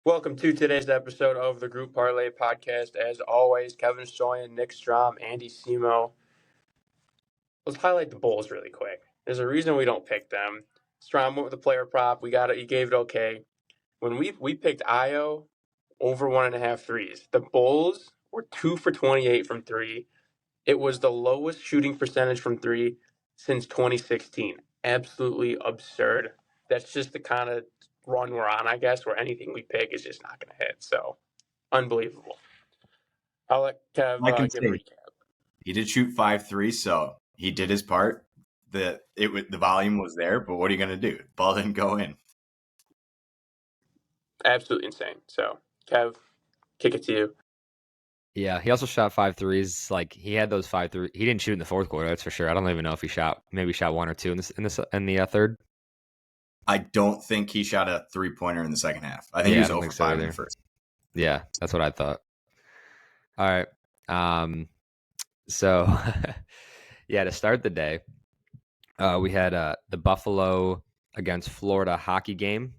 Welcome to today's episode of the Group Parlay podcast. As always, Kevin Soyan, Nick Strom, Andy Simo. Let's highlight the Bulls really quick. There's a reason we don't pick them. Strom went with the player prop. We got it. He gave it okay. When we picked Io over 1.5 threes, the Bulls were 2 for 28 from three. It was the lowest shooting percentage from three since 2016. Absolutely absurd. That's just the kind of run we're on, I guess, where anything we pick is just not going to hit. So, unbelievable. I'll let Kev give a recap. He did shoot 5 threes, so he did his part. The volume was there, but what are you going to do? Ball didn't go in. Absolutely insane. So, Kev, kick it to you. Yeah, he also shot 5 threes. Like he had those 5 threes. He didn't shoot in the fourth quarter, that's for sure. I don't even know if he shot one or two in the third. I don't think he shot a 3-pointer in the second half. I think he was over 5 in the first. Yeah, that's what I thought. All right. So yeah, to start the day, we had the Buffalo against Florida hockey game.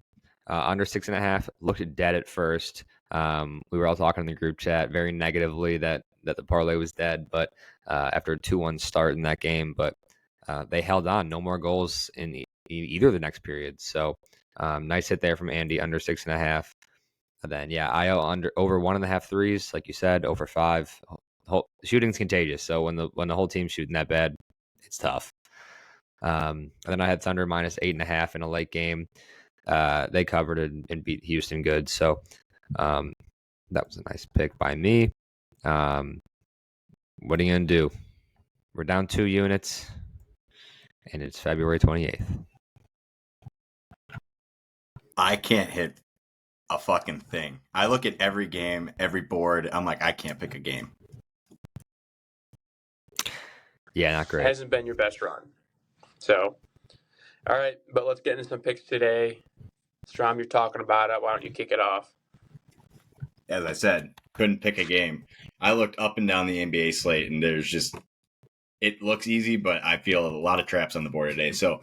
Under 6.5, looked dead at first. We were all talking in the group chat very negatively that the parlay was dead, but after a 2-1 start in that game, but they held on. No more goals in either of the next periods. So nice hit there from Andy, under 6.5. And then Io over 1.5 threes, like you said, over 5. Shooting's contagious. So when the whole team's shooting that bad, it's tough. And then I had Thunder minus 8.5 in a late game. They covered it and beat Houston good. So that was a nice pick by me. What are you going to do? We're down 2 units, and it's February 28th. I can't hit a fucking thing. I look at every game, every board. I'm like, I can't pick a game. Yeah, not great. It hasn't been your best run. So, all right, but let's get into some picks today. Strom, you're talking about it. Why don't you kick it off? As I said, couldn't pick a game. I looked up and down the NBA slate, and it looks easy, but I feel a lot of traps on the board today. So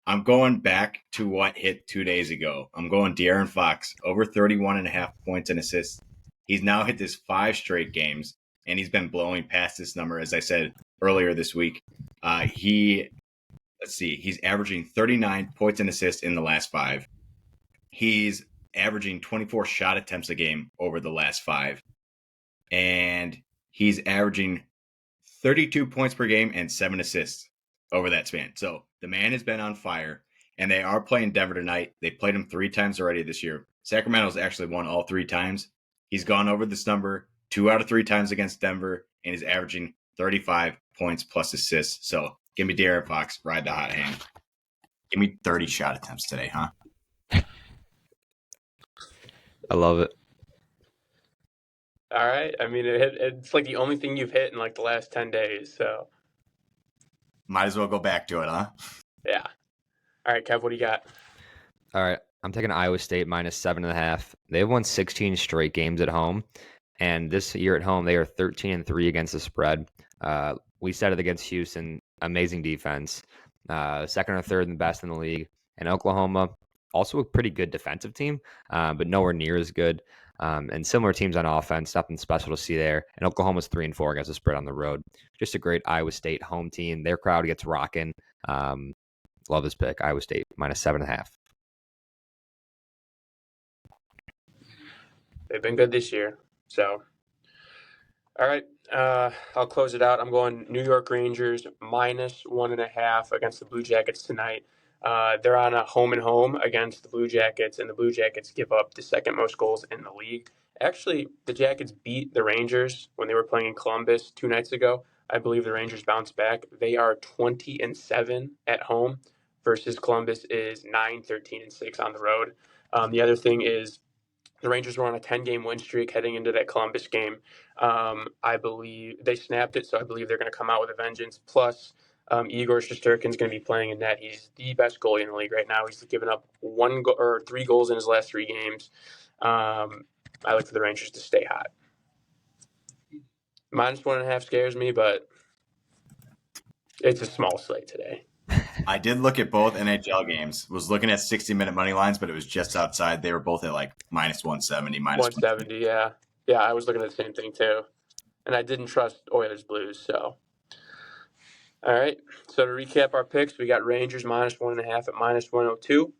I'm going back to what hit 2 days ago. I'm going De'Aaron Fox, over 31.5 points and assists. He's now hit this 5 straight games, and he's been blowing past this number, as I said earlier this week. He's averaging 39 points and assists in the last 5. He's averaging 24 shot attempts a game over the last 5. And he's averaging 32 points per game and 7 assists over that span. So the man has been on fire, and they are playing Denver tonight. They played him 3 times already this year. Sacramento's actually won all 3 times. He's gone over this number 2 out of 3 times against Denver, and he's averaging 35 points plus assists. So give me De'Aaron Fox, ride the hot hand. Give me 30 shot attempts today, huh? I love it. All right. I mean, it's like the only thing you've hit in like the last 10 days. So might as well go back to it, huh? Yeah. All right, Kev, what do you got? All right. I'm taking Iowa State minus 7.5. They've won 16 straight games at home. And this year at home, they are 13-3 against the spread. We said it against Houston. Amazing defense. Second or third and best in the league. And Oklahoma, also a pretty good defensive team, but nowhere near as good. And similar teams on offense, nothing special to see there. And Oklahoma's 3-4 against the spread on the road. Just a great Iowa State home team. Their crowd gets rocking. Love this pick. Iowa State minus 7.5. They've been good this year. So, all right, I'll close it out. I'm going New York Rangers minus 1.5 against the Blue Jackets tonight. They're on a home and home against the Blue Jackets, and the Blue Jackets give up the second most goals in the league. Actually, the Jackets beat the Rangers when they were playing in Columbus 2 nights ago. I believe the Rangers bounced back. They are 20-7 at home versus Columbus is 9-13-6 on the road. The other thing is the Rangers were on a 10-game win streak heading into that Columbus game. I believe they snapped it, so I believe they're going to come out with a vengeance. Plus, Igor Shesterkin's going to be playing in net. He's the best goalie in the league right now. He's given up 3 goals in his last 3 games. I look for the Rangers to stay hot. Minus 1.5 scares me, but it's a small slate today. I did look at both NHL games. Was looking at 60-minute money lines, but it was just outside. They were both at like minus 170, minus 170, yeah. Yeah, I was looking at the same thing too. And I didn't trust Oilers Blues, so. All right. So to recap our picks, we got Rangers minus 1.5 at minus 102.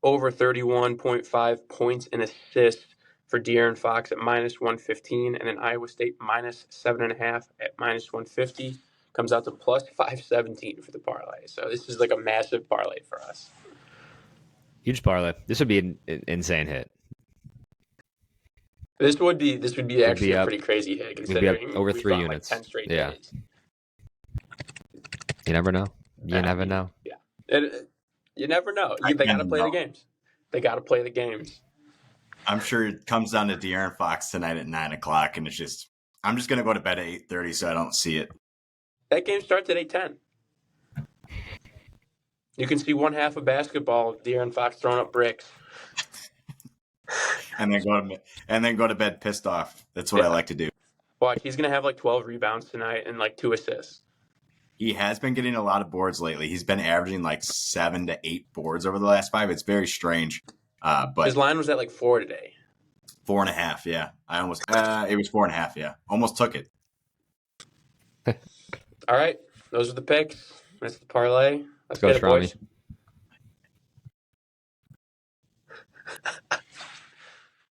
Over 31.5 points and assists for De'Aaron Fox at minus 115. And then Iowa State minus 7.5 at minus 150. Comes out to plus 517 for the parlay. So this is like a massive parlay for us. Huge parlay. This would be an insane hit. This would be actually a up- pretty crazy hit We'd be up considering over we've 3 gone units. like 10 straight Yeah. days. You never know. You never know. Yeah. You never know. They got to play the games. They got to play the games. I'm sure it comes down to De'Aaron Fox tonight at 9 o'clock, and I'm just going to go to bed at 8:30 so I don't see it. That game starts at 8:10. You can see one half of basketball, De'Aaron Fox throwing up bricks. And then go to bed pissed off. That's what I like to do. Watch, he's going to have like 12 rebounds tonight and like 2 assists. He has been getting a lot of boards lately. He's been averaging like 7 to 8 boards over the last 5. It's very strange. But his line was at like 4 today. 4.5, yeah. I almost it was 4.5, yeah. Almost took it. All right, those are the picks. That's the parlay. Let's Go get it, boys. Strami.